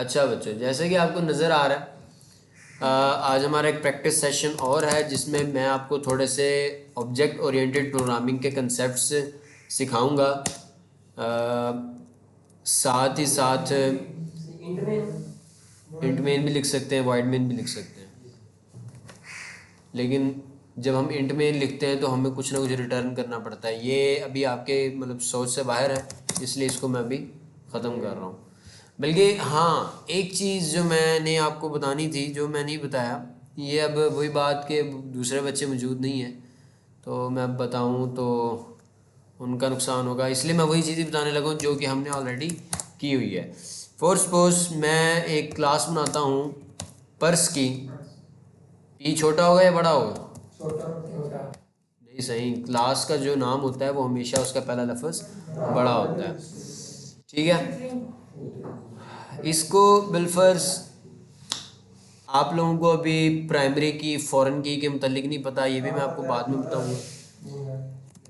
अच्छा बच्चों, जैसे कि आपको नज़र आ रहा है, आज हमारा एक प्रैक्टिस सेशन और है जिसमें मैं आपको थोड़े से ऑब्जेक्ट ओरिएंटेड प्रोग्रामिंग के कंसेप्ट्स सिखाऊंगा। साथ ही साथ इंट मेन भी लिख सकते हैं, वॉइड मेन भी लिख सकते हैं, लेकिन जब हम इंट मेन लिखते हैं तो हमें कुछ ना कुछ रिटर्न करना पड़ता है। ये अभी आपके मतलब सोच से बाहर है, इसलिए इसको मैं अभी ख़त्म कर रहा हूँ। बल्कि हाँ, एक चीज़ जो मैंने आपको बतानी थी जो मैं नहीं बताया, ये अब वही बात के दूसरे बच्चे मौजूद नहीं हैं तो मैं अब बताऊँ तो उनका नुकसान होगा, इसलिए मैं वही चीज़ें बताने लगा हूँ जो कि हमने ऑलरेडी की हुई है। फॉर सपोज मैं एक क्लास बनाता हूँ पर्स की। पी छोटा होगा या बड़ा होगा? छोटा। नहीं, सही। क्लास का जो नाम होता है वो हमेशा उसका पहला लफ्ज़ बड़ा होता है। ठीक है, इसको बिलफर्ज आप लोगों को अभी प्राइमरी की फॉरेन की के मतलब नहीं पता, ये भी मैं आपको बाद में बताऊंगा।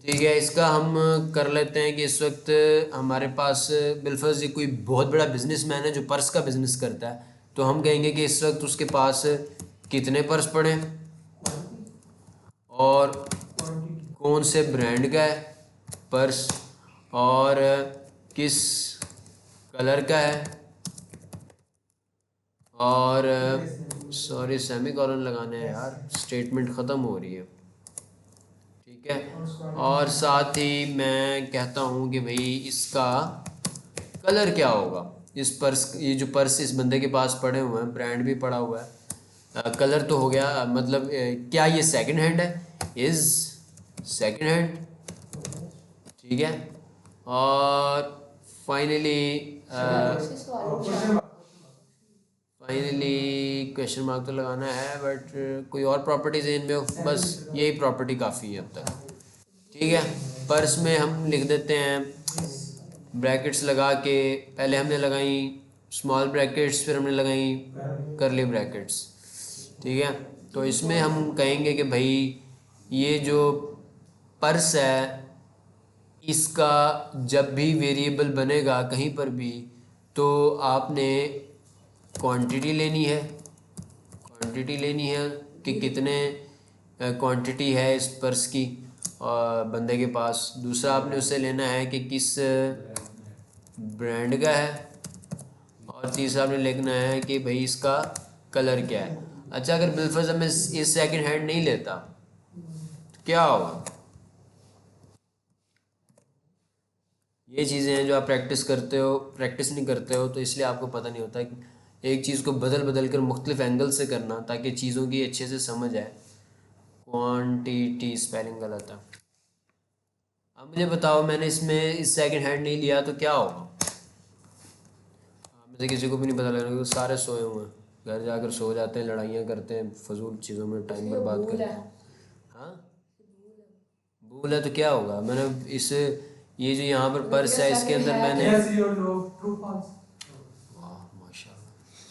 ठीक है, इसका हम कर लेते हैं कि इस वक्त हमारे पास बिलफर्ज कोई बहुत बड़ा बिजनेसमैन है जो पर्स का बिजनेस करता है, तो हम कहेंगे कि इस वक्त उसके पास कितने पर्स पड़े और कौन से ब्रांड का है पर्स और किस कलर का है और सॉरी सेमी कॉलन लगाने हैं यार, स्टेटमेंट ख़त्म हो रही है। ठीक है, और साथ ही मैं कहता हूँ कि भाई इसका कलर क्या होगा। इस पर्स, ये जो पर्स इस बंदे के पास पड़े हुए हैं, ब्रांड भी पड़ा हुआ है, कलर तो हो गया, मतलब क्या ये सेकंड हैंड है? Is second hand. ठीक है, और फाइनली क्वेश्चन मार्क तो लगाना है, बट कोई और प्रॉपर्टीज इनमें, बस यही प्रॉपर्टी काफ़ी है अब तक। ठीक है, पर्स में हम लिख देते हैं ब्रैकेट्स लगा के, पहले हमने लगाई स्मॉल ब्रैकेट्स, फिर हमने लगाई करली ब्रैकेट्स। ठीक है, तो इसमें हम कहेंगे कि भाई ये जो पर्स है इसका जब भी वेरिएबल बनेगा कहीं पर भी, तो आपने क्वांटिटी लेनी है। क्वांटिटी लेनी है कि कितने क्वांटिटी है इस पर्स की बंदे के पास। दूसरा आपने उससे लेना है कि किस ब्रांड का है, और तीसरा आपने लिखना है कि भाई इसका कलर क्या है। अच्छा, अगर बिलफर्ज मैं इस सेकंड हैंड नहीं लेता तो क्या होगा? ये चीज़ें हैं जो आप प्रैक्टिस करते हो, प्रैक्टिस नहीं करते हो तो इसलिए आपको पता नहीं होता कि एक चीज़ को बदल बदल कर मुख्तलिफ एंगल से करना, ताकि चीज़ों की अच्छे से समझ आए। क्वांटिटी स्पेलिंग गलत है। अब मुझे बताओ, मैंने इसमें इस सेकंड हैंड नहीं लिया तो क्या होगा? मुझे किसी को भी नहीं पता लग रहा क्योंकि सारे सोए हुए हैं, घर जाकर सो जाते हैं, लड़ाइयाँ करते हैं, फजूल चीज़ों में टाइम बर्बाद करते हैं। हाँ, भूल है तो क्या होगा? मैंने इस ये जो यहाँ पर पर्स है इसके अंदर मैंने माशाल्लाह,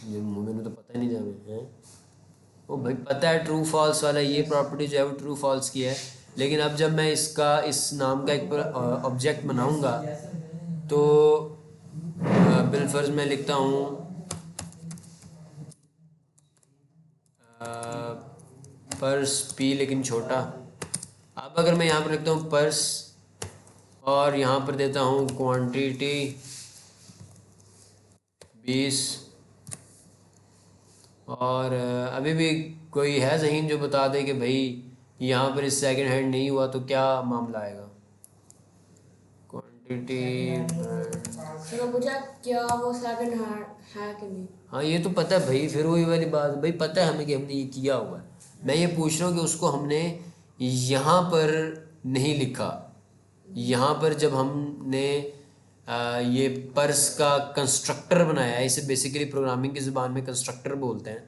ये मैंने तो पता ही नहीं था मैं हैं। ओ भाई, पता है ट्रू फॉल्स वाला, ये प्रॉपर्टी जो है वो ट्रू फॉल्स की है, लेकिन अब जब मैं इसका इस नाम का एक ऑब्जेक्ट बनाऊंगा तो बिलफर्ज में लिखता हूँ पर्स पी लेकिन छोटा। अब अगर मैं यहाँ पर लिखता हूँ पर्स और यहाँ पर देता हूँ क्वांटिटी 20, और अभी भी कोई है ज़हीन जो बता दे कि भाई यहाँ पर इस सेकंड हैंड नहीं हुआ तो क्या मामला आएगा? क्वांटिटी चलो पूछा क्या वो सेकंड हैंड है कि नहीं। हाँ, ये तो पता है भाई, फिर वही वाली बात भाई, पता है हमें कि हमने ये किया हुआ है। मैं ये पूछ रहा हूँ कि उसको हमने यहाँ पर नहीं लिखा। यहाँ पर जब हमने ये पर्स का कंस्ट्रक्टर बनाया है, इसे बेसिकली प्रोग्रामिंग की ज़बान में कंस्ट्रक्टर बोलते हैं,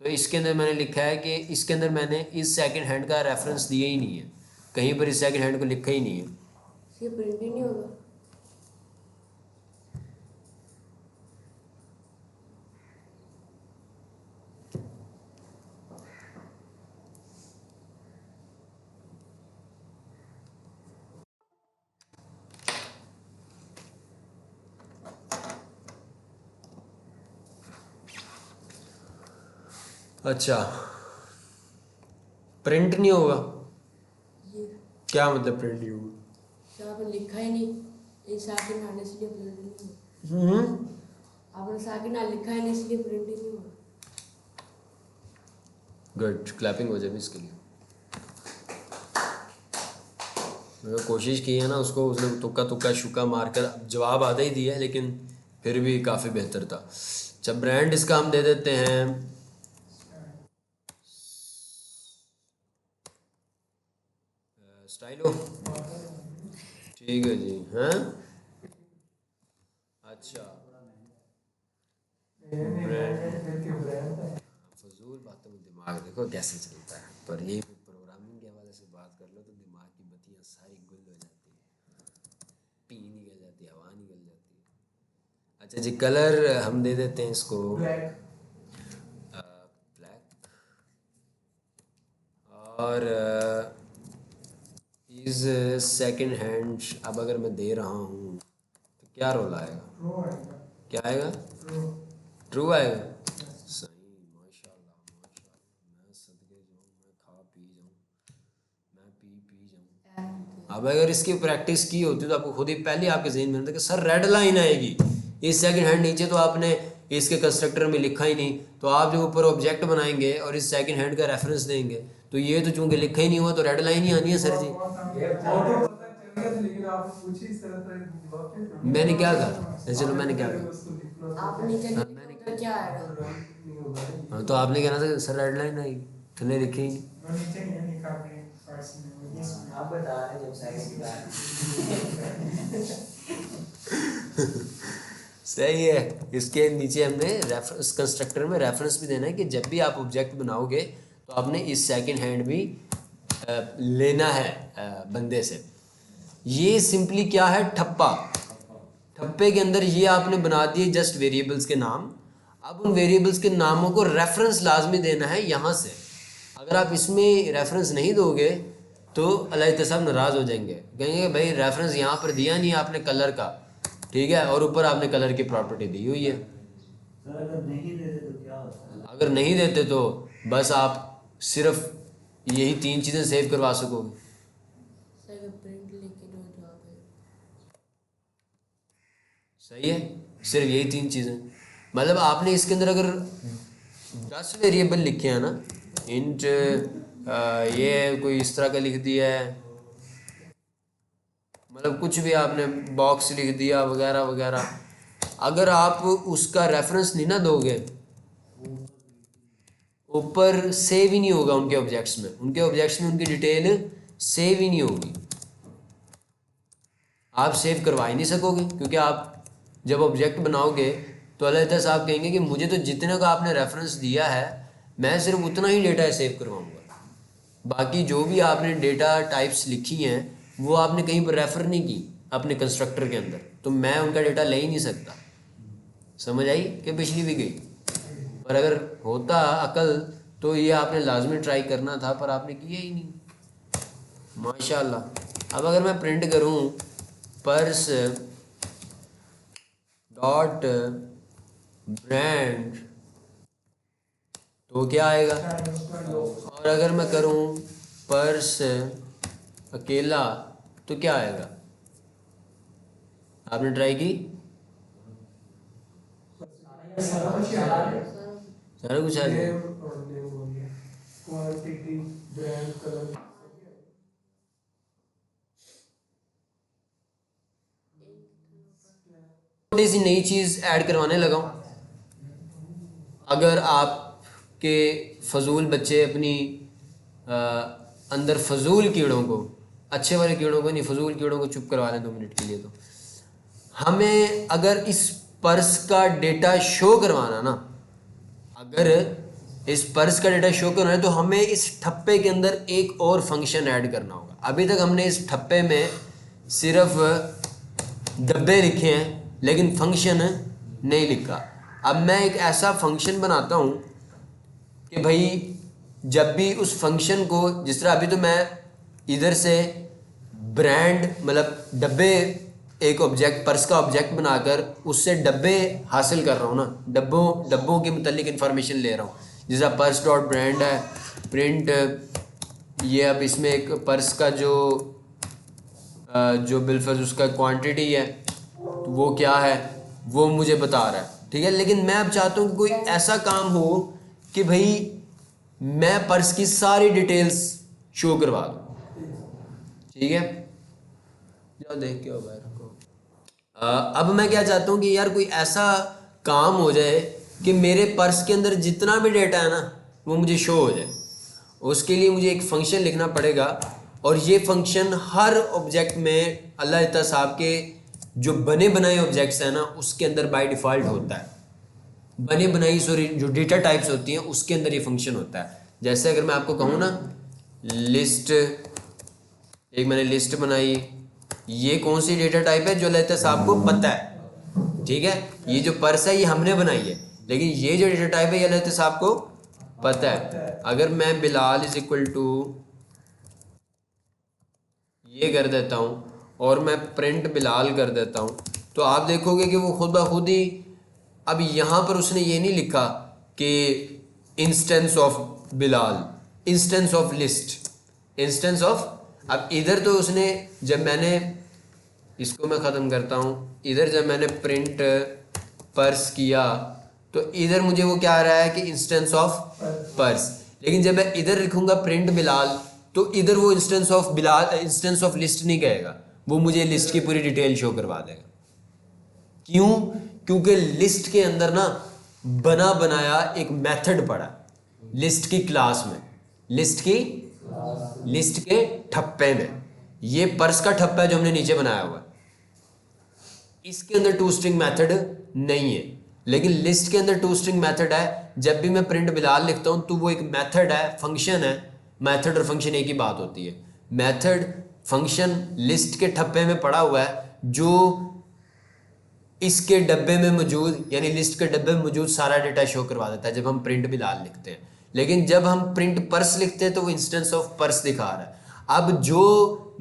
तो इसके अंदर मैंने लिखा है कि इसके अंदर मैंने इस सेकंड हैंड का रेफरेंस दिया ही नहीं है, कहीं पर इस सेकंड हैंड को लिखा ही नहीं है। ये प्रिंट ही नहीं होगा। अच्छा, प्रिंट नहीं होगा? ये क्या मतलब प्रिंट नहीं होगा? आपने लिखा ही नहीं, ये साकिन हाल इसलिए प्रिंट नहीं हम्म, हुआ। आपने साकिन हाल लिखा ही नहीं इसलिए प्रिंट ही नहीं हुआ। गुड, क्लैपिंग हो जाए इसके लिए। मैंने कोशिश की है ना उसको, उसने तुक्का तुक्का शुक्का मारकर जवाब आधा ही दिया है, लेकिन फिर भी काफ़ी बेहतर था। अच्छा, ब्रांड इसका हम दे देते हैं स्टाइलो। ठीक है जी। हैं, अच्छा, फजूल बातों में दिमाग देखो कैसे चलता है, पर ये प्रोग्रामिंग के हवाले से बात कर लो तो दिमाग की बत्तियाँ सारी गुल हो जाती है, पी निकल जाती है, हवा निकल जाती है। अच्छा जी, कलर हम दे देते हैं इसको ब्लैक। और इज़ सेकंड हैंड अब अगर मैं दे रहा हूँ तो क्या रोल आएगा? क्या आएगा? ट्रू आएगा। सही, माशाल्लाह माशाल्लाह, मैं सदके जाऊँ, मैं खा पी जाऊँ, मैं पी जाऊँ। अब अगर इसकी प्रैक्टिस की होती तो आपको खुद ही पहले आपके जहन में होता कि सर रेड लाइन आएगी, इस सेकंड हैंड नीचे तो आपने इसके कंस्ट्रक्टर में लिखा ही नहीं, तो आप जो ऊपर ऑब्जेक्ट बनाएंगे और इस सेकंड हैंड का रेफरेंस देंगे तो ये तो चूंकि लिखा ही नहीं हुआ तो रेड लाइन ही आनी है सर जी। मैंने क्या कहा? चलो मैंने क्या कहा? आप नीचे हाँ, लिखा मैंने तो क्या आएगा? हाँ, तो आपने कहना था सर रेड लाइन आएगी, थल्ले लिखे ही नहीं। आप बता रहे जब सेकंड सही है। इसके नीचे हमने रेफरेंस कंस्ट्रक्टर में रेफरेंस भी देना है कि जब भी आप ऑब्जेक्ट बनाओगे तो आपने इस सेकंड हैंड भी लेना है बंदे से। ये सिंपली क्या है? ठप्पा। ठप्पे के अंदर ये आपने बना दिए जस्ट वेरिएबल्स के नाम। अब उन वेरिएबल्स के नामों को रेफरेंस लाजमी देना है यहाँ से। अगर आप इसमें रेफरेंस नहीं दोगे तो अल्लाह साहब नाराज़ हो जाएंगे, कहेंगे भाई रेफरेंस यहाँ पर दिया नहीं आपने कलर का, ठीक है, और ऊपर आपने कलर की प्रॉपर्टी दी हुई है। अगर नहीं देते तो क्या होता है? अगर नहीं देते तो बस आप सिर्फ यही 3 चीज़ें सेव करवा सकोगे। सर प्रिंट लेके दो जवाब है। सही है, सिर्फ यही 3 चीज़ें। मतलब आपने इसके अंदर अगर 10 वेरिएबल लिखे हैं ना, इंट ये कोई इस तरह का लिख दिया है, मतलब कुछ भी आपने बॉक्स लिख दिया वगैरह वगैरह, अगर आप उसका रेफरेंस नहीं ना दोगे ऊपर सेव ही नहीं होगा उनके ऑब्जेक्ट्स में, उनके ऑब्जेक्ट्स में उनकी डिटेल सेव ही नहीं होगी। आप सेव करवा ही नहीं सकोगे, क्योंकि आप जब ऑब्जेक्ट बनाओगे तो अल्लाह ताला साहब कहेंगे कि मुझे तो जितने का आपने रेफरेंस दिया है मैं सिर्फ उतना ही डेटा सेव करवाऊंगा, बाकी जो भी आपने डेटा टाइप्स लिखी हैं वो आपने कहीं पर रेफ़र नहीं की अपने कंस्ट्रक्टर के अंदर, तो मैं उनका डेटा ले ही नहीं सकता। समझ आई कि पिछली भी गई? पर अगर होता अकल तो ये आपने लाजमी ट्राई करना था, पर आपने किया ही नहीं। माशाल्लाह। अब अगर मैं प्रिंट करूं पर्स डॉट ब्रांड तो क्या आएगा? और अगर मैं करूं पर्स अकेला तो क्या आएगा? आपने ट्राई की? सारा कुछ आ गया। छोटी सी नई चीज़ ऐड करवाने लगा हूँ। अगर आपके फजूल बच्चे अपनी अंदर फजूल कीड़ों को, अच्छे वाले कीड़ों को नहीं, फजूल कीड़ों को चुप करवा लें 2 मिनट के लिए, तो हमें अगर इस पर्स का डेटा शो करवाना ना, अगर इस पर्स का डेटा शो करना है तो हमें इस ठप्पे के अंदर एक और फंक्शन ऐड करना होगा। अभी तक हमने इस ठप्पे में सिर्फ डब्बे लिखे हैं लेकिन फंक्शन नहीं लिखा। अब मैं एक ऐसा फंक्शन बनाता हूँ कि भाई जब भी उस फंक्शन को, जिस तरह अभी तो मैं इधर से ब्रांड मतलब डब्बे, एक ऑब्जेक्ट पर्स का ऑब्जेक्ट बनाकर उससे डब्बे हासिल कर रहा हूँ ना, डब्बों के मुतालिक इन्फॉर्मेशन ले रहा हूँ, जैसा पर्स डॉट ब्रांड है, प्रिंट ये अब इसमें एक पर्स का जो बिलफर्ज उसका क्वांटिटी है तो वो क्या है वो मुझे बता रहा है, ठीक है। लेकिन मैं अब चाहता हूँ कि कोई ऐसा काम हो कि भाई मैं पर्स की सारी डिटेल्स शो करवा दूँ, ठीक है। जाओ देख के आओ बाहर को। अब मैं क्या चाहता हूँ कि यार कोई ऐसा काम हो जाए कि मेरे पर्स के अंदर जितना भी डेटा है ना वो मुझे शो हो जाए। उसके लिए मुझे एक फंक्शन लिखना पड़ेगा और ये फंक्शन हर ऑब्जेक्ट में अल्लाह ताला साहब के जो बने बनाए ऑब्जेक्ट्स हैं ना उसके अंदर बाय डिफ़ॉल्ट होता है। बने बनाई सॉरी जो डेटा टाइप्स होती हैं उसके अंदर ये फंक्शन होता है। जैसे अगर मैं आपको कहूँ ना लिस्ट, एक मैंने लिस्ट बनाई, ये कौन सी डेटा टाइप है जो अल्लाह ताला साहब को पता है, ठीक है। ये जो पर्स है ये हमने बनाई है, लेकिन ये जो डेटा टाइप है ये अल्लाह ताला साहब को पता है। अगर मैं बिलाल इज इक्वल टू ये कर देता हूँ और मैं प्रिंट बिलाल कर देता हूँ तो आप देखोगे कि वो खुद ब खुद ही, अब यहाँ पर उसने ये नहीं लिखा कि instance of Bilal, instance of list, instance of, अब इधर तो उसने जब मैंने इसको मैं ख़त्म करता हूँ, इधर जब मैंने प्रिंट पर्स किया तो इधर मुझे वो क्या आ रहा है कि इंस्टेंस ऑफ पर्स, लेकिन जब मैं इधर लिखूंगा प्रिंट बिलाल तो इधर वो instance of Bilal, instance of list नहीं कहेगा, वो मुझे लिस्ट की पूरी डिटेल शो करवा देगा। क्यों? क्योंकि लिस्ट के अंदर ना बना बनाया एक मेथड पड़ा लिस्ट की क्लास में, लिस्ट के ठप्पे में। ये पर्स का ठप्पा है जो हमने नीचे बनाया हुआ है, इसके अंदर टू स्ट्रिंग मेथड नहीं है, लेकिन लिस्ट के अंदर टू स्ट्रिंग मेथड है। जब भी मैं प्रिंट बिलाल लिखता हूं तो वो एक मेथड है, फंक्शन है। मेथड और फंक्शन एक ही बात होती है। मेथड फंक्शन लिस्ट के ठप्पे में पड़ा हुआ है जो इसके डब्बे में मौजूद, यानी लिस्ट के डब्बे में मौजूद सारा डेटा शो करवा देता है जब हम प्रिंट बिलाल लिखते हैं। लेकिन जब हम प्रिंट पर्स लिखते हैं तो वो इंस्टेंस ऑफ पर्स दिखा रहा है। अब जो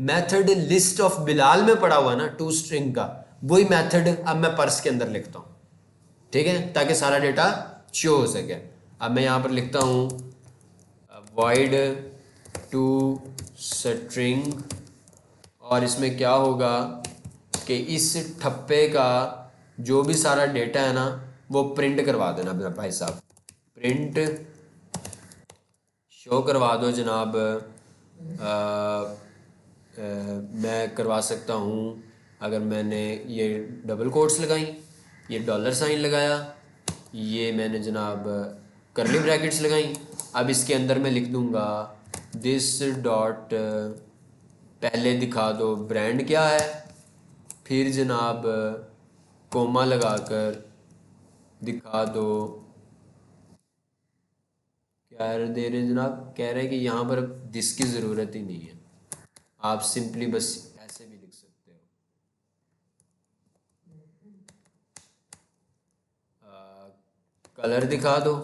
मेथड लिस्ट ऑफ बिलाल में पड़ा हुआ है ना टू स्ट्रिंग का, वही मेथड अब मैं पर्स के अंदर लिखता हूँ, ठीक है, ताकि सारा डेटा शो हो सके। अब मैं यहाँ पर लिखता हूँ void टू स्ट्रिंग, और इसमें क्या होगा कि इस ठप्पे का जो भी सारा डेटा है ना वो प्रिंट करवा देना मेरा भाई साहब, प्रिंट शो करवा दो जनाब। मैं करवा सकता हूँ अगर मैंने ये डबल कोट्स लगाई, ये डॉलर साइन लगाया, ये मैंने जनाब करली ब्रैकेट्स लगाई। अब इसके अंदर मैं लिख दूँगा दिस डॉट, पहले दिखा दो ब्रांड क्या है, फिर जनाब कोमा लगाकर दिखा दो क्या दे रहे जनाब, कह रहे हैं कि यहाँ पर दिस की ज़रूरत ही नहीं है, आप सिंपली बस ऐसे भी लिख सकते हो। कलर दिखा दो,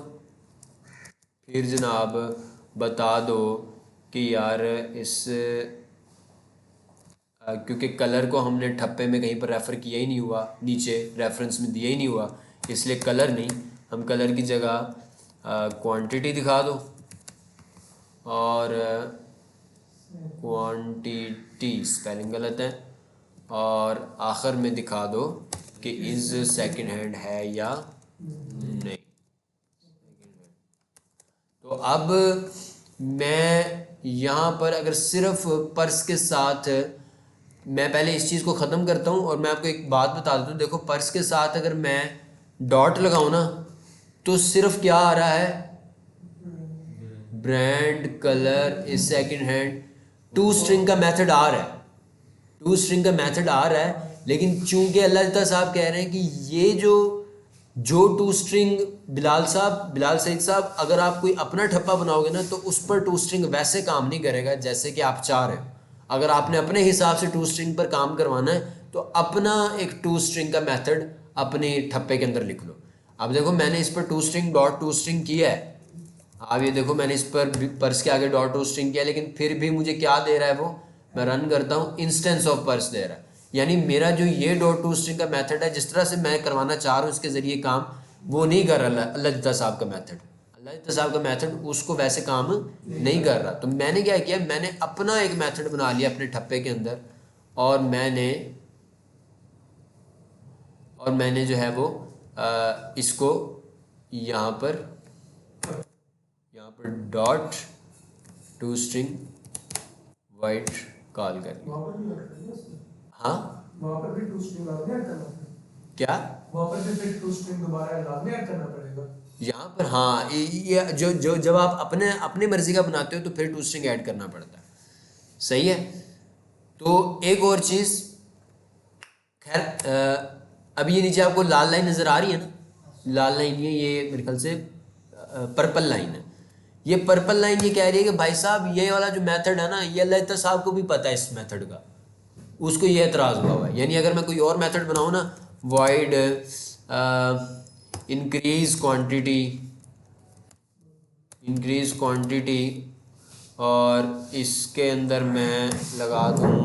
फिर जनाब बता दो कि यार इस क्योंकि कलर को हमने ठप्पे में कहीं पर रेफ़र किया ही नहीं हुआ, नीचे रेफरेंस में दिया ही नहीं हुआ, इसलिए कलर नहीं, हम कलर की जगह क्वांटिटी दिखा दो, और क्वांटिटी स्पेलिंग गलत है, और आखिर में दिखा दो कि इज़ सेकंड हैंड है या नहीं। तो अब मैं यहाँ पर अगर सिर्फ पर्स के साथ, मैं पहले इस चीज़ को ख़त्म करता हूँ और मैं आपको एक बात बता देता हूँ। देखो पर्स के साथ अगर मैं डॉट लगाऊँ ना तो सिर्फ क्या आ रहा है, brand colour is second hand, to string का मेथड आ रहा है, टू स्ट्रिंग का मेथड आ रहा है। लेकिन चूंकि अल्लाह ताला साहब कह रहे हैं कि ये जो टू स्ट्रिंग बिलाल सईद साहब, अगर आप कोई अपना ठप्पा बनाओगे ना तो उस पर टू स्ट्रिंग वैसे काम नहीं करेगा जैसे कि आप चाह रहे हो। अगर आपने अपने हिसाब से टू स्ट्रिंग पर काम करवाना है तो अपना एक टू स्ट्रिंग का मेथड अपने ठप्पे के अंदर लिख लो। अब देखो मैंने इस पर to string dot to string किया है, अब ये देखो मैंने इस पर पर्स के आगे डॉट टू स्ट्रिंग किया, लेकिन फिर भी मुझे क्या दे रहा है, वो मैं रन करता हूँ इंस्टेंस ऑफ पर्स दे रहा है। यानी मेरा जो ये डॉट टू स्ट्रिंग का मेथड है, जिस तरह से मैं करवाना चाह रहा हूँ इसके ज़रिए काम, वो नहीं कर रहा अल्लाह साहब का मेथड। अल्लाह साहब का मेथड उसको वैसे काम नहीं कर रहा। तो मैंने क्या किया, मैंने अपना एक मेथड बना लिया अपने ठप्पे के अंदर, और मैंने जो है वो इसको यहाँ पर dot to string white call कर लिया। वहाँ पर भी लग रही है उसमें। हाँ वहाँ पर भी टू स्ट्रिंग लाजमी ऐड करना पड़ेगा। क्या वहाँ पर भी फिर टू स्ट्रिंग दोबारा लाजमी ऐड करना पड़ेगा। यहाँ पर, हाँ ये जो जब आप अपने मर्जी का बनाते हो तो फिर टू स्ट्रिंग ऐड करना पड़ता है। सही है। तो एक और चीज़, खैर अब ये नीचे आपको लाल लाइन नज़र आ रही है ना, लाल लाइन ये मेरे ख्याल से पर्पल लाइन है। ये पर्पल लाइन ये कह रही है कि भाई साहब ये वाला जो मेथड है ना, ये अल्लाह साहब को भी पता है इस मेथड का, उसको ये एतराज़ हुआ हुआ है। यानी अगर मैं कोई और मेथड बनाऊँ ना, वॉइड इंक्रीज क्वांटिटी और इसके अंदर मैं लगा दूँ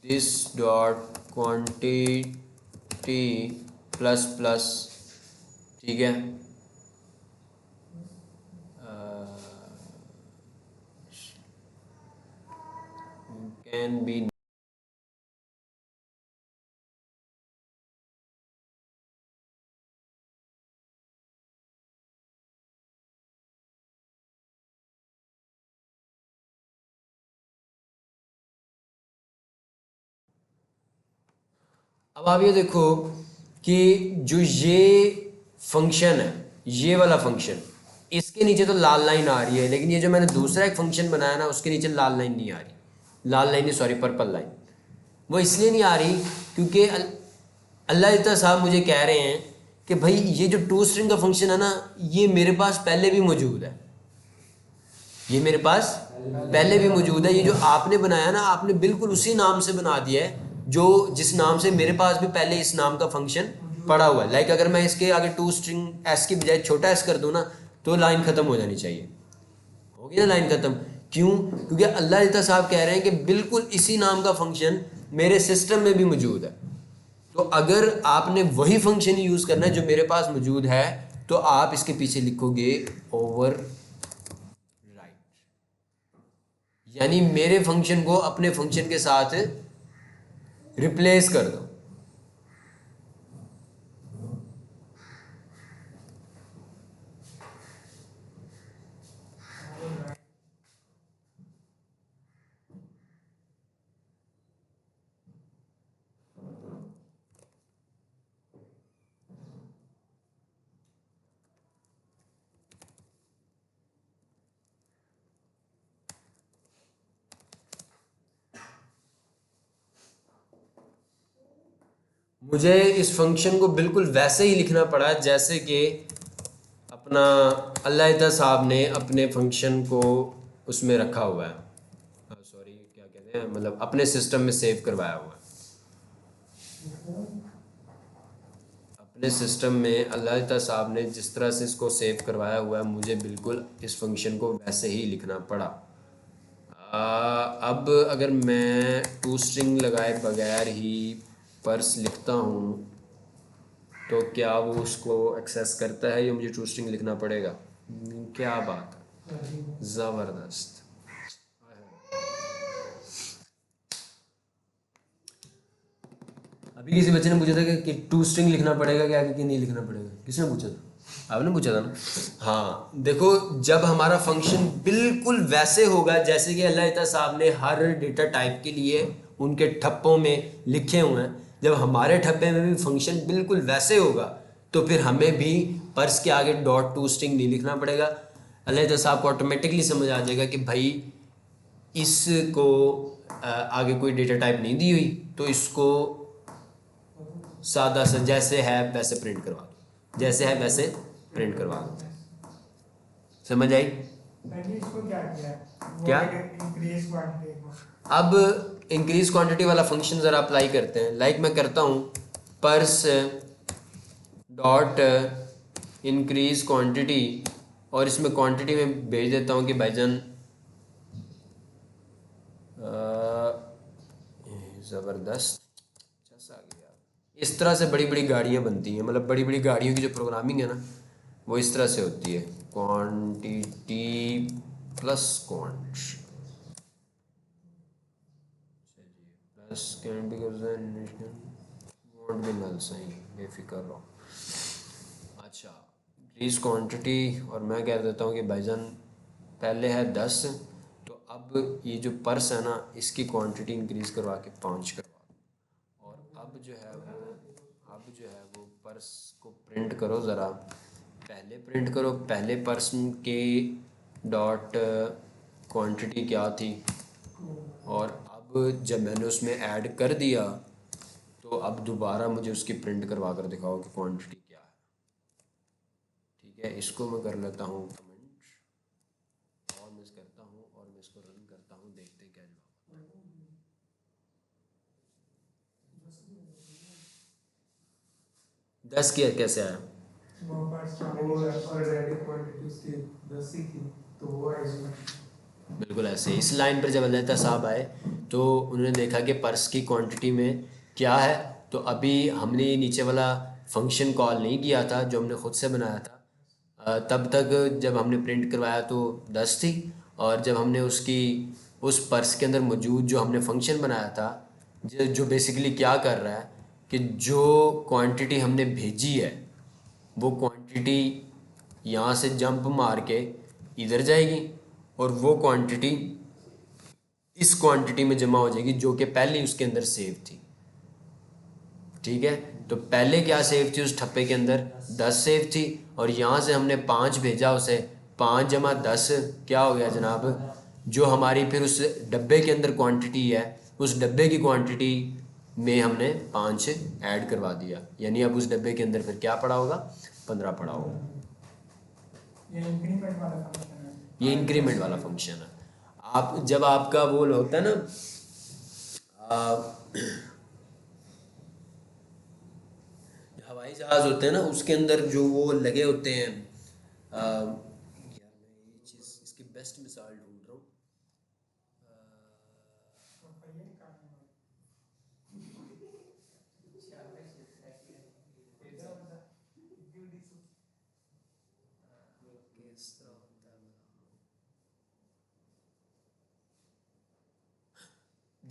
this dot quantity plus plus, ठीक है, कैन बी। अब आप ये देखो कि जो ये फंक्शन है, ये वाला फंक्शन, इसके नीचे तो लाल लाइन आ रही है, लेकिन ये जो मैंने दूसरा एक फंक्शन बनाया ना, उसके नीचे लाल लाइन नहीं आ रही। लाल लाइन नहीं, सॉरी, पर्पल लाइन। वो इसलिए नहीं आ रही क्योंकि अल्लाह साहब मुझे कह रहे हैं कि भाई ये जो टू स्ट्रिंग का फंक्शन है ना, ये मेरे पास पहले भी मौजूद है, ये मेरे पास पहले भी मौजूद है। ये जो आपने बनाया ना, आपने बिल्कुल उसी नाम से बना दिया है जो जिस नाम से मेरे पास भी पहले इस नाम का फंक्शन पड़ा हुआ है। लाइक अगर मैं इसके आगे टू स्ट्रिंग एस की बजाय छोटा एस कर दूँ ना, तो लाइन ख़त्म हो जानी चाहिए। होगी ना लाइन ख़त्म? क्यों? क्योंकि अल्लाह साहब कह रहे हैं कि बिल्कुल इसी नाम का फंक्शन मेरे सिस्टम में भी मौजूद है। तो अगर आपने वही फंक्शन यूज़ करना है जो मेरे पास मौजूद है, तो आप इसके पीछे लिखोगे ओवर राइट, यानी मेरे फंक्शन को अपने फंक्शन के साथ रिप्लेस कर दो। मुझे इस फंक्शन को बिल्कुल वैसे ही लिखना पड़ा जैसे कि अपना अल्लाह साहब ने अपने फंक्शन को उसमें रखा हुआ है, सॉरी क्या कहते हैं, मतलब अपने सिस्टम में सेव करवाया हुआ है। अपने सिस्टम में अल्लाह साहब ने जिस तरह से इसको सेव करवाया हुआ है, मुझे बिल्कुल इस फंक्शन को वैसे ही लिखना पड़ा। अब अगर मैं टू स्ट्रिंग लगाए बगैर ही पर्स लिखता हूँ तो क्या वो उसको एक्सेस करता है या मुझे टू स्ट्रिंग लिखना पड़ेगा? क्या बात है, ज़बरदस्त। अभी किसी बच्चे ने पूछा था कि टू स्ट्रिंग लिखना पड़ेगा क्या कि नहीं लिखना पड़ेगा? किसने पूछा था? आपने पूछा था ना? हाँ, देखो जब हमारा फंक्शन बिल्कुल वैसे होगा जैसे कि अल्लाह साहब ने हर डेटा टाइप के लिए उनके ठप्पों में लिखे हुए हैं, जब हमारे ठप्पे में भी फंक्शन बिल्कुल वैसे होगा तो फिर हमें भी पर्स के आगे डॉट टू स्ट्रिंग नहीं लिखना पड़ेगा। अल्लाह साहब को ऑटोमेटिकली समझ आ जाएगा कि भाई इसको आगे कोई डेटा टाइप नहीं दी हुई, तो इसको सादा सा जैसे है वैसे प्रिंट करवा दो, जैसे है वैसे प्रिंट करवा दो। समझ आई? इसको क्या किया? क्या? इंक्रीज क्वांटिटी को। अब इंक्रीज क्वांटिटी वाला फंक्शन ज़रा अप्लाई करते हैं। लाइक मैं करता हूँ पर्स डॉट इंक्रीज क्वांटिटी, और इसमें क्वांटिटी में भेज देता हूँ कि भाईजान ज़बरदस्त, आ गया। इस तरह से बड़ी बड़ी गाड़ियाँ बनती हैं, मतलब बड़ी बड़ी गाड़ियों की जो प्रोग्रामिंग है ना वो इस तरह से होती है, quantity plus quant plus can be want be null, सही बेफिक्र रहो। अच्छा, इंक्रीज क्वांटिटी, और मैं कह देता हूँ कि भाईजान पहले है 10, तो अब ये जो पर्स है ना इसकी क्वांटिटी इंक्रीज़ करवा के 5 करवा दो, और अब जो है वो पर्स को प्रिंट करो ज़रा, पहले प्रिंट करो, पहले पर्स के डॉट क्वांटिटी क्या थी, और अब जब मैंने उसमें ऐड कर दिया तो अब दोबारा मुझे उसकी प्रिंट करवा कर दिखाओ कि क्वांटिटी क्या है। ठीक है, इसको मैं कर लेता हूँ कमेंट और मिस करता हूँ और मैं इसको रन करता हूँ, देखते हैं क्या जवाब आता है। 10 की कैसे आया? वो ऑलरेडी क्वांटिटी उसकी 10 ही थी तो वो आएगी। बिल्कुल ऐसे इस लाइन पर जब अल्लाह साहब आए तो उन्होंने देखा कि पर्स की क्वांटिटी में क्या है, तो अभी हमने ये नीचे वाला फंक्शन कॉल नहीं किया था जो हमने ख़ुद से बनाया था, तब तक जब हमने प्रिंट करवाया तो 10 थी, और जब हमने उस पर्स के अंदर मौजूद जो हमने फंक्शन बनाया था जो बेसिकली क्या कर रहा है कि जो क्वांटिटी हमने भेजी है वो क्वांटिटी यहाँ से जंप मार के इधर जाएगी, और वो क्वांटिटी इस क्वांटिटी में जमा हो जाएगी जो कि पहले उसके अंदर सेव थी। ठीक है, तो पहले क्या सेव थी उस ठप्पे के अंदर? 10 सेव थी, और यहाँ से हमने 5 भेजा उसे, 5 जमा 10 क्या हो गया जनाब, जो हमारी फिर उस डब्बे के अंदर क्वांटिटी है उस डब्बे की क्वांटिटी में हमने 5 ऐड करवा दिया, यानी अब उस डब्बे के अंदर फिर क्या पड़ा होगा? 15 पड़ा होगा। ये इंक्रीमेंट वाला फंक्शन है। ये इंक्रीमेंट वाला फंक्शन है। आप जब आपका वो होता है ना हवाई जहाज़ होते हैं ना उसके अंदर जो वो लगे होते हैं, यार मैं ये चीज़ इसकी बेस्ट मिसाल ढूंढ रहा हूँ।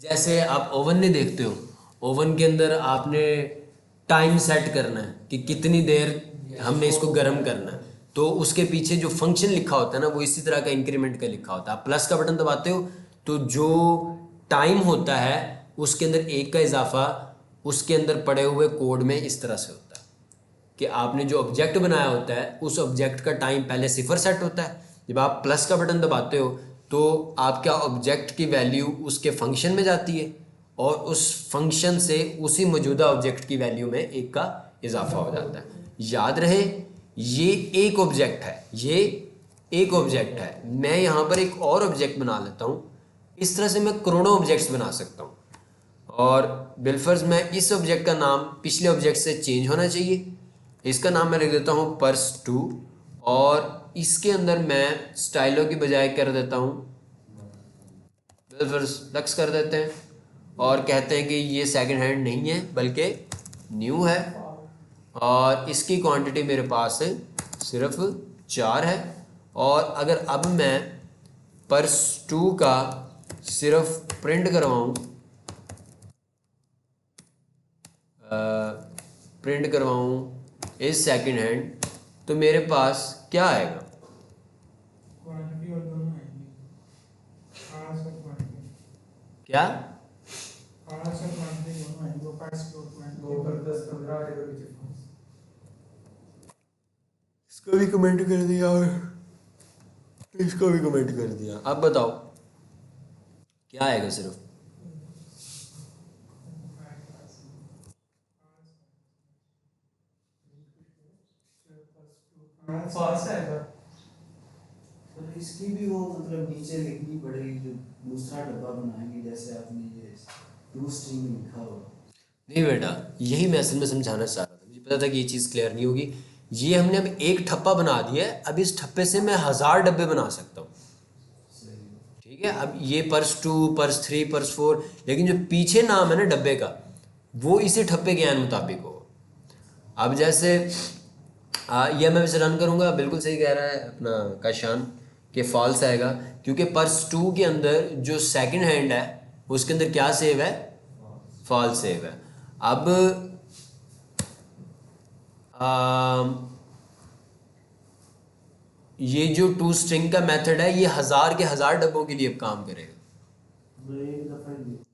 जैसे आप ओवन में देखते हो, ओवन के अंदर आपने टाइम सेट करना है कि कितनी देर हमने इसको गर्म करना है, तो उसके पीछे जो फंक्शन लिखा होता है ना वो इसी तरह का इंक्रीमेंट का लिखा होता है। आप प्लस का बटन दबाते हो तो जो टाइम होता है उसके अंदर 1 का इजाफा उसके अंदर पड़े हुए कोड में इस तरह से होता है कि आपने जो ऑब्जेक्ट बनाया होता है उस ऑब्जेक्ट का टाइम पहले 0 सेट होता है, जब आप प्लस का बटन दबाते हो तो आपका ऑब्जेक्ट की वैल्यू उसके फंक्शन में जाती है, और उस फंक्शन से उसी मौजूदा ऑब्जेक्ट की वैल्यू में 1 का इजाफा हो जाता है। याद रहे ये एक ऑब्जेक्ट है, ये एक ऑब्जेक्ट है। मैं यहाँ पर एक और ऑब्जेक्ट बना लेता हूँ, इस तरह से मैं करोड़ों ऑब्जेक्ट्स बना सकता हूँ, और बिलफर्ज मैं इस ऑब्जेक्ट का नाम पिछले ऑब्जेक्ट से चेंज होना चाहिए। इसका नाम मैं लिख देता हूँ पर्स2, और इसके अंदर मैं स्टाइलो की बजाय कर देता हूँ बिलफर्ज लक्स कर देते हैं, और कहते हैं कि ये सेकंड हैंड नहीं है बल्कि न्यू है, और इसकी क्वांटिटी मेरे पास सिर्फ 4 है। और अगर अब मैं पर्स2 का सिर्फ प्रिंट करवाऊँ इस सेकंड हैंड, तो मेरे पास क्या आएगा? क्वांटिटी और दोनों आएंगे। 8 और क्वांटिटी। क्या? 8 और क्वांटिटी दोनों आएंगे। वो पास को क्वांटिटी वो पर 10 15 आएगा पीछे। इसको भी कमेंट कर दिया और इसको भी कमेंट कर दिया। अब बताओ क्या आएगा? सिर्फ फास्ट आएगा। तो इसकी भी वो मतलब नीचे लिखनी पड़ेगी जो दूसरा डब्बा बनाएंगे, जैसे आपने ये 2 स्ट्रिंग लिखा हो। नहीं बेटा, यही मैं असल में समझाना चाह रहा था, मुझे पता था कि ये चीज़ क्लियर नहीं होगी। ये हमने अब एक ठप्पा बना दिया है, अब इस ठप्पे से मैं 1000 डब्बे बना सकता हूँ। ठीक है, अब ये पर्स2, पर्स3, पर्स4, लेकिन जो पीछे नाम है ना डब्बे का वो इसी ठप्पे के यान मुताबिक हो। अब जैसे ये मैं वैसे रन करूँगा, बिल्कुल सही कह रहा है अपना काशान कि फॉल्स आएगा, क्योंकि पर्स 2 के अंदर जो सेकंड हैंड है उसके अंदर क्या सेव है, फॉल्स सेव है। अब ये जो टू स्ट्रिंग का मेथड है ये 1000 के 1000 डब्बों के लिए काम करेगा।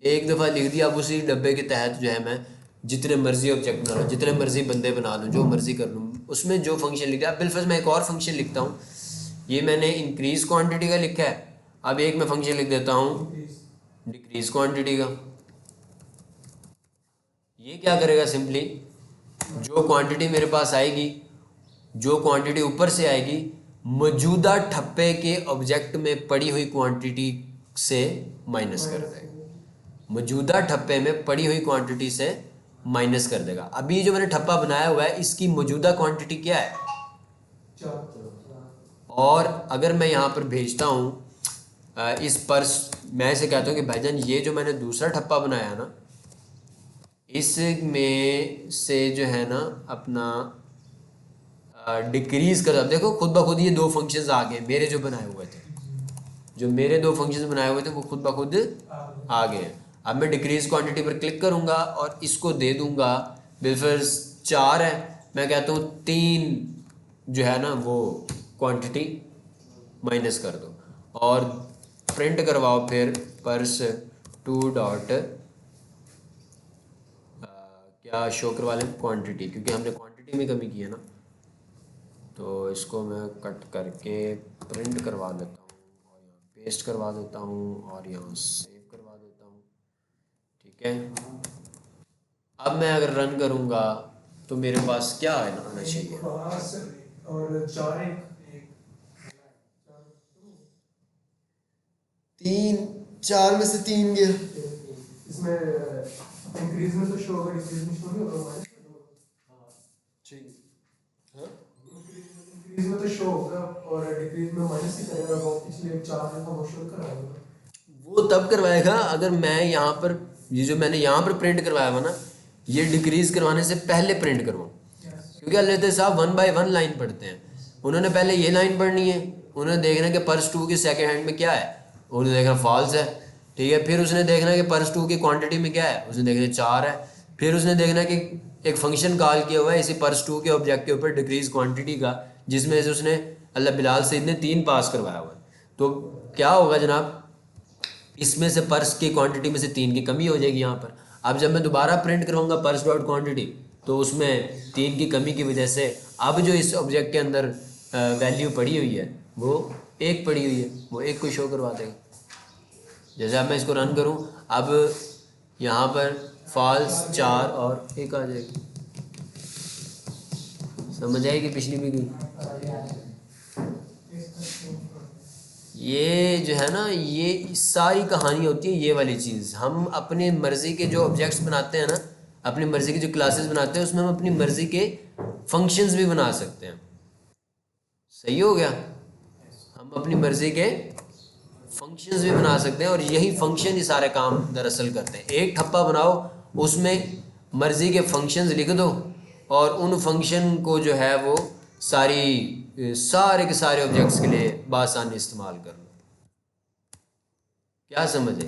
एक दफ़ा लिख दिया, अब उसी डब्बे के तहत जो है मैं जितने मर्जी ऑब्जेक्ट बना लूँ, जितने मर्जी बंदे बना लूँ, जो मर्जी कर लूँ, उसमें जो फंक्शन लिखा है। बिलफर्ज मैं एक और फंक्शन लिखता हूँ, ये मैंने इंक्रीज क्वांटिटी का लिखा है। अब एक मैं फंक्शन लिख देता हूँ डिक्रीज क्वांटिटी का। ये क्या करेगा, सिंपली जो क्वांटिटी मेरे पास आएगी, जो क्वांटिटी ऊपर से आएगी, मौजूदा ठप्पे के ऑब्जेक्ट में पड़ी हुई क्वांटिटी से माइनस कर देगा। मौजूदा ठप्पे में पड़ी हुई क्वांटिटी से माइनस कर देगा। अभी जो मैंने ठप्पा बनाया हुआ है इसकी मौजूदा क्वांटिटी क्या है, 4। और अगर मैं यहाँ पर भेजता हूँ इस पर्स, मैं इसे कहता हूँ कि भाईजान ये जो मैंने दूसरा ठप्पा बनाया ना, इसमें से जो है ना अपना डिक्रीज कर, अब देखो खुद ब खुद ये दो फंक्शंस आ गए मेरे जो बनाए हुए थे, जो मेरे दो फंक्शंस बनाए हुए थे वो खुद ब खुद आ गए। अब मैं डिक्रीज क्वांटिटी पर क्लिक करूँगा और इसको दे दूँगा, बिलफर्स 4 है, मैं कहता हूँ 3 जो है ना वो क्वांटिटी माइनस कर दो और प्रिंट करवाओ फिर पर्स 2 डॉट क्या शो करवा लें, क्वांटिटी, क्योंकि हमने क्वांटिटी में कमी की है ना। तो इसको मैं कट करके प्रिंट करवा लेता हूँ और यहाँ पेस्ट करवा देता हूँ और यहाँ सेव करवा देता हूँ, ठीक है। अब मैं अगर रन करूँगा तो मेरे पास क्या आना चाहिए, और 4 4 में से 3 गया। इसमें इंक्रीज में तो शो होगा, डिक्रीज में शो नहीं होगा। इंक्रीज में तो शो होगा और डिक्रीज में माइनस ही करेगा वो, इसलिए 4 का वो शो कराएगा। वो तब करवाएगा अगर मैं यहाँ पर ये जो मैंने यहाँ पर प्रिंट करवाया हुआ ना, ये डिक्रीज करवाने से पहले प्रिंट करवाऊँ, क्योंकि अल्लाह साहब 1 बाय 1 लाइन पढ़ते हैं। उन्होंने पहले ये लाइन पढ़नी है, उन्होंने देखना कि पर्स 2 की सेकंड हैंड में क्या है, उन्होंने देखना फॉल्स है, ठीक है। फिर उसने देखना कि पर्स 2 की क्वांटिटी में क्या है, उसने देखना 4 है। फिर उसने देखना कि एक फंक्शन कॉल किया हुआ है इसी पर्स 2 के ऑब्जेक्ट के ऊपर डिक्रीज क्वांटिटी का, जिसमें से उसने अल्लाह बिलाल सईद ने 3 पास करवाया हुआ है। तो क्या होगा जनाब, इसमें से पर्स की क्वांटिटी में से 3 की कमी हो जाएगी यहाँ पर। अब जब मैं दोबारा प्रिंट करूँगा पर्स डॉट क्वांटिटी, तो उसमें 3 की कमी की वजह से अब जो इस ऑब्जेक्ट के अंदर वैल्यू पड़ी हुई है वो 1 पड़ी हुई है, वो 1 को शो करवा देगा। जैसे अब मैं इसको रन करूँ, अब यहाँ पर फॉल्स 4 और 1 आ जाएगी। समझ आएगी पिछली भी गई। ये जो है ना, ये सारी कहानी होती है ये वाली चीज़। हम अपनी मर्ज़ी के जो ऑब्जेक्ट्स बनाते हैं ना, अपनी मर्ज़ी की जो क्लासेस बनाते हैं, उसमें हम अपनी मर्ज़ी के फंक्शंस भी बना सकते हैं। सही हो गया, हम अपनी मर्ज़ी के फंक्शंस भी बना सकते हैं और यही फंक्शन ही सारे काम दरअसल करते हैं। एक ठप्पा बनाओ, उसमें मर्ज़ी के फंक्शंस लिख दो और उन फंक्शन को जो है वो सारे के सारे ऑब्जेक्ट्स के लिए बासानी इस्तेमाल कर लो। क्या समझे,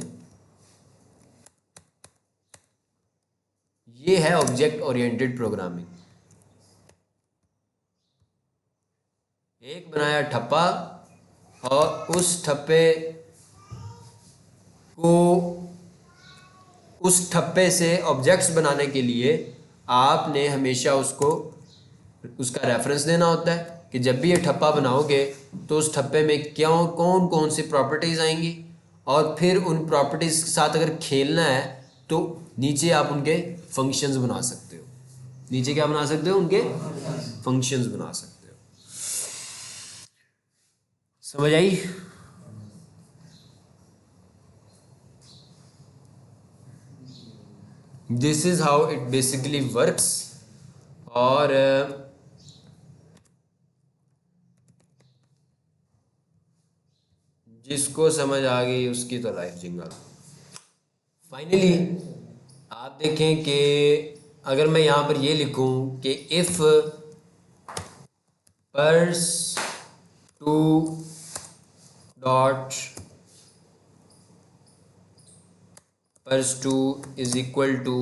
ये है ऑब्जेक्ट ओरिएंटेड प्रोग्रामिंग। एक बनाया ठप्पा और उस ठप्पे को, उस ठप्पे से ऑब्जेक्ट्स बनाने के लिए आपने हमेशा उसका रेफरेंस देना होता है कि जब भी ये ठप्पा बनाओगे तो उस ठप्पे में क्यों कौन कौन सी प्रॉपर्टीज़ आएंगी, और फिर उन प्रॉपर्टीज़ के साथ अगर खेलना है तो नीचे आप उनके फंक्शंस बना सकते हो। नीचे क्या बना सकते हो, उनके फंक्शंस बना सकते हो। समझ आई। This is how it basically works. और जिसको समझ आ गई उसकी तो लाइफ जिंगा। फाइनली आप देखें कि अगर मैं यहाँ पर ये लिखूँ कि if purse two dot purse two is equal to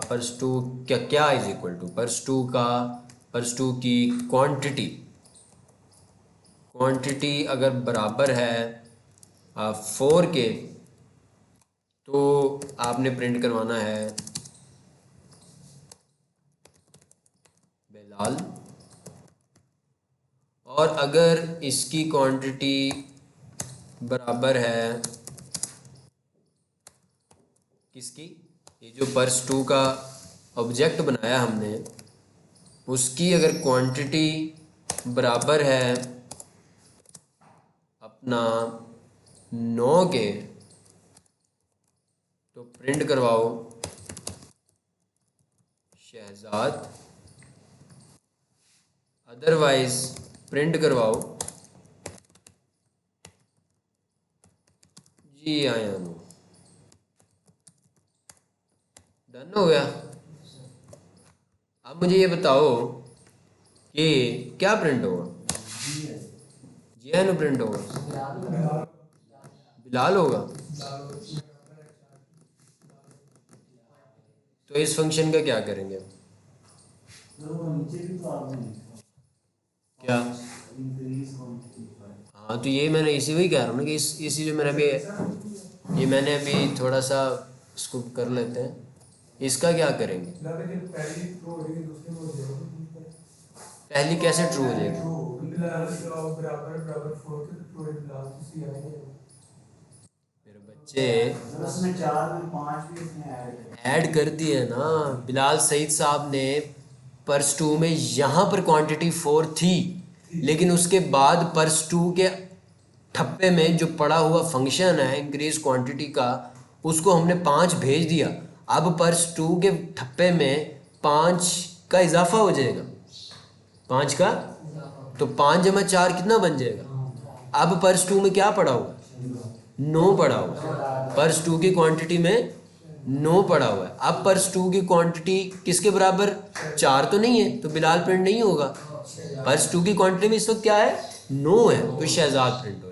purse two क्या क्या is equal to purse two की क्वांटिटी अगर बराबर है 4 के, तो आपने प्रिंट करवाना है बिलाल। और अगर इसकी क्वांटिटी बराबर है किसकी, ये जो पर्स टू का ऑब्जेक्ट बनाया हमने, उसकी अगर क्वांटिटी बराबर है अपना 9 के, तो प्रिंट करवाओ शहजाद, अदरवाइज प्रिंट करवाओ जी आया नो। डन हो गया। अब मुझे ये बताओ कि क्या प्रिंट होगा? जी आया नो प्रिंट होगा, बिलाल होगा। तो इस फंक्शन का क्या करेंगे हम? नीचे भी तो आपने लिखा क्या? Increase quantity. हाँ, तो ये मैंने इसी वही कह रहा हूँ ना कि इसी जो मैंने अभी ये मैंने अभी थोड़ा सा इसको कर लेते हैं, इसका क्या करेंगे? पहली कैसे ट्रू हो जाएगी? मेरे बच्चे उसमें 4 में 5 भी उसने ऐड कर दिए ना। बिलाल सईद साहब ने पर्स टू में यहाँ पर क्वांटिटी 4 थी, लेकिन उसके बाद पर्स टू के ठप्पे में जो पड़ा हुआ फंक्शन है इंक्रीज क्वांटिटी का, उसको हमने 5 भेज दिया। अब पर्स टू के ठप्पे में 5 का इजाफा हो जाएगा, 5 का, तो 5 जमा 4 कितना बन जाएगा? अब पर्स टू में क्या पड़ा हुआ? 9 पड़ा हुआ है। पर्स टू की क्वांटिटी में 9 पड़ा हुआ है। अब पर्स टू की क्वांटिटी किसके बराबर? 4 तो नहीं है, तो बिलाल प्रिंट नहीं होगा। पर्स टू की क्वांटिटी में इस वक्त क्या है? 9 है, तो शहजाद प्रिंट होगा।